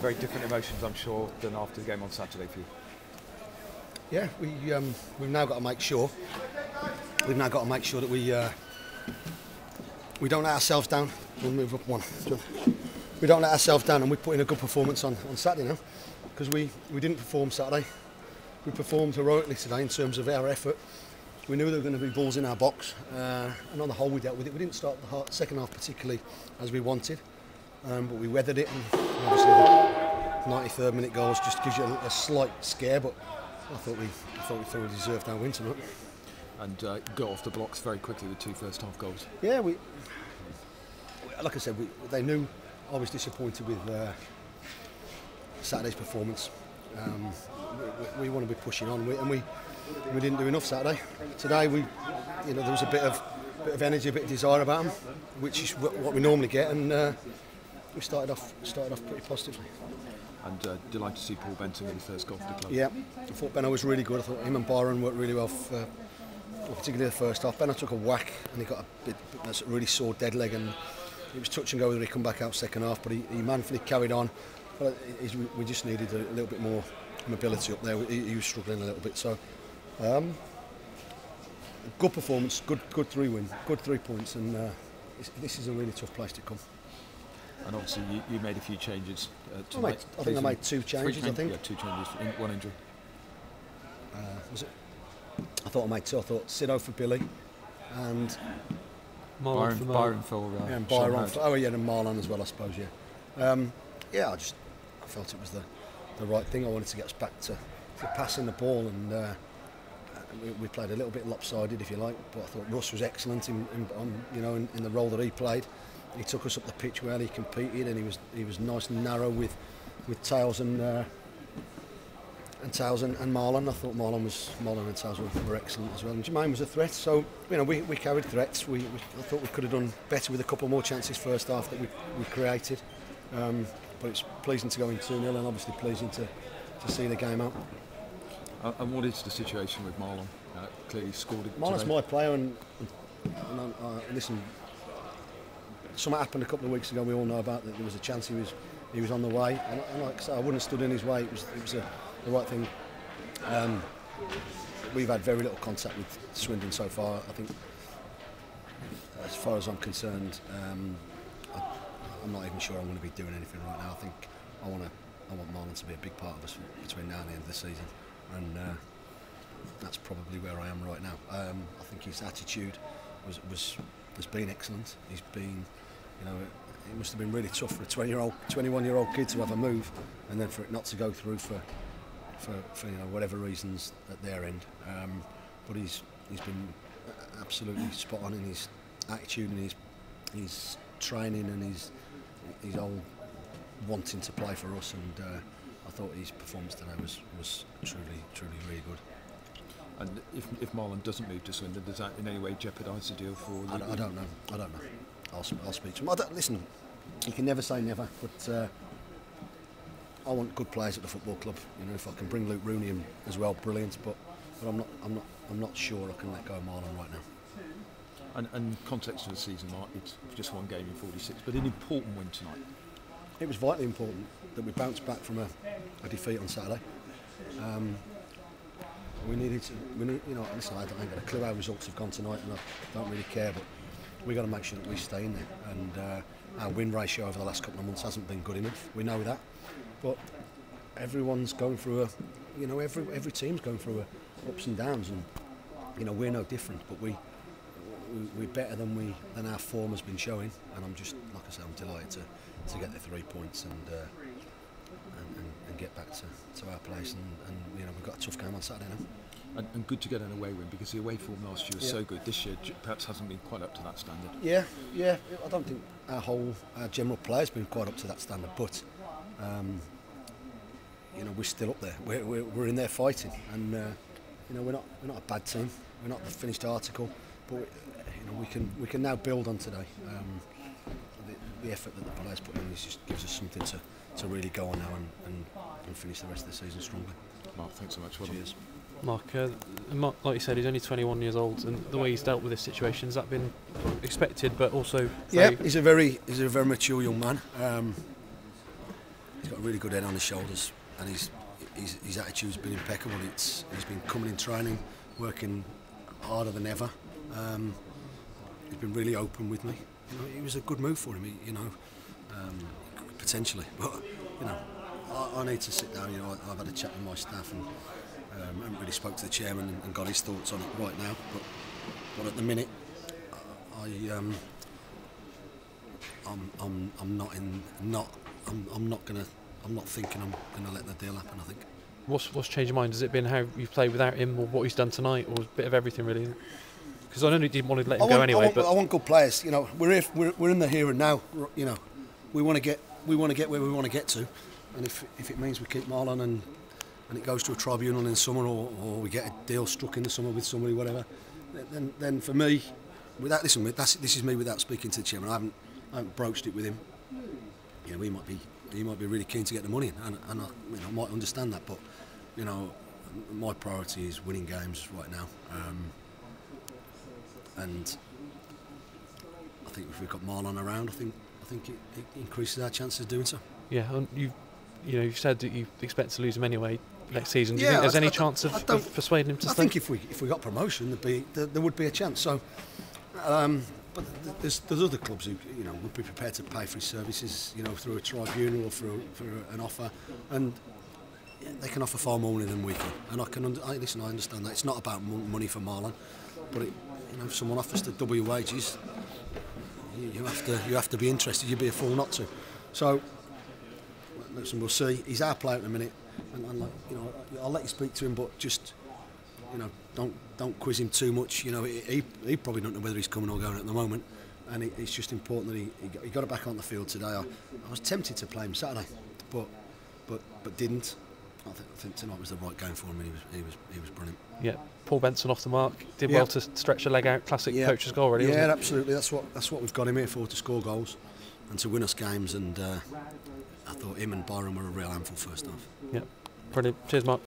very different emotions, I'm sure, than after the game on Saturday for you. Yeah, we've now got to make sure. We've now got to make sure that we don't let ourselves down. We'll move up one. We don't let ourselves down, and we put in a good performance on Saturday now, because we didn't perform Saturday. We performed heroically today in terms of our effort. We knew there were going to be balls in our box, and on the whole we dealt with it. We didn't start the second half particularly as we wanted, but we weathered it, and obviously the 93rd minute goals just gives you a slight scare, but I thought we thoroughly deserved our win tonight. And got off the blocks very quickly with 2 first half goals. Yeah, like I said, they knew I was disappointed with Saturday's performance. We want to be pushing on, and we didn't do enough Saturday. Today, there was a bit of energy, a bit of desire about them, which is what we normally get, and we started off pretty positively. And delighted to see Paul Benton in the first goal for the club. Yeah, I thought Benno was really good. I thought him and Byron worked really well, particularly the first half. Benno took a whack and he got a bit that's a really sore dead leg, and it was touch and go whether he come back out second half, but he manfully carried on. But we just needed a little bit more mobility up there. He was struggling a little bit. So good performance, good 3 win, good 3 points, and this is a really tough place to come. And obviously you made a few changes. I think I made 2 changes. I think. Yeah, 2 changes, 1 injury. Was it? I thought I made 2. I thought Sido for Billy, and Byron for and Byron for, and Marlon as well, I suppose. Yeah, I felt it was the right thing. I wanted to get us back to passing the ball, and we played a little bit lopsided, if you like. But I thought Russ was excellent in the role that he played. He took us up the pitch well. He competed, and he was nice and narrow with Tails and Marlon. I thought Marlon and Tails were excellent as well. And Jermaine was a threat. So we carried threats. I thought we could have done better with a couple more chances first half that we created. But it's pleasing to go in 2-0, and obviously pleasing to see the game out. And what is the situation with Marlon? Clearly scored it. Marlon's my player, and listen. Something happened a couple of weeks ago. We all know about that. There was a chance he was on the way, and like I said, I wouldn't have stood in his way. It was the right thing. We've had very little contact with Swindon so far. I think, as far as I'm concerned, I'm not even sure I'm going to be doing anything right now. I think I want Marlon to be a big part of us between now and the end of the season, and that's probably where I am right now. I think his attitude has been excellent. He's been, it must have been really tough for a 21-year-old kid to have a move, and then for it not to go through for whatever reasons at their end. But he's been absolutely spot on in his attitude and his training and his old wanting to play for us. And I thought his performance today was truly really good. And if Marlon doesn't move to Swindon, does that in any way jeopardise the deal for? I don't know. I'll speak to him. Listen, you can never say never, but I want good players at the football club. If I can bring Luke Rooney in as well, brilliant. But I'm not sure I can let go of Marlon right now. And context of the season, Mark, it's just 1 game in 46, but an important win tonight. It was vitally important that we bounced back from a defeat on Saturday. We needed to. Listen, I ain't got a clue how results have gone tonight, and I don't really care. But we got to make sure that we stay in there. And our win ratio over the last couple of months hasn't been good enough. We know that. But everyone's going through every team's going through ups and downs, and we're no different. But we're better than our form has been showing. And I'm just, like I said, I'm delighted to get the 3 points and get back to our place, and we've got a tough game on Saturday now. And good to get an away win, because the away form last year was so good. This year perhaps hasn't been quite up to that standard. Yeah. I don't think our general player's been quite up to that standard, but we're still up there. We're in there fighting, and we're not a bad team. We're not the finished article, but we can now build on today. The effort that the players put in just gives us something to really go on now and finish the rest of the season strongly. Mark, thanks so much. Well Cheers. Mark, like you said, he's only 21 years old, and the way he's dealt with this situation, has that been expected, but also... Yeah, he's a very mature young man. He's got a really good head on his shoulders, and his attitude's been impeccable. He's been coming in training, working harder than ever. He's been really open with me. You know, it was a good move for him, potentially. But you know, I need to sit down. You know, I've had a chat with my staff, and I haven't really spoke to the chairman and got his thoughts on it right now. But at the minute, I'm not thinking I'm gonna let the deal happen. I think. What's changed your mind? Has it been how you've played without him, or what he's done tonight, or a bit of everything really? Because I know you didn't want to let him go anyway. I want good players. You know, we're in the here and now. You know, we want to get where we want to get to, and if it means we keep Marlon and it goes to a tribunal in the summer, or we get a deal struck in the summer with somebody, whatever, then for me, this is me without speaking to the chairman. I haven't broached it with him. You know, he might be really keen to get the money in, and I might understand that, but you know, my priority is winning games right now. And I think if we've got Marlon around, I think it increases our chances of doing so. Yeah, and you've said that you expect to lose him anyway next season. Do you think there's any chance of persuading him to stay? I think if we got promotion, there would be a chance. So, but there's other clubs who would be prepared to pay for his services, through a tribunal or for an offer, and they can offer far more money than we can. And I understand that it's not about money for Marlon, but if someone offers to double your wages, you have to be interested. You'd be a fool not to. So, listen, we'll see. He's our player at the minute, and I'll let you speak to him, but just don't quiz him too much. He probably don't know whether he's coming or going at the moment, and it's just important that he got it back on the field today. I was tempted to play him Saturday, but didn't. I think tonight was the right game for him, and he was brilliant. Yeah, Paul Benson off the mark, did well to stretch a leg out. Classic coach's goal, really. Yeah, absolutely. That's what we've got him here for, to score goals and to win us games. And I thought him and Byron were a real handful first half. Yeah, brilliant. Cheers, Mark.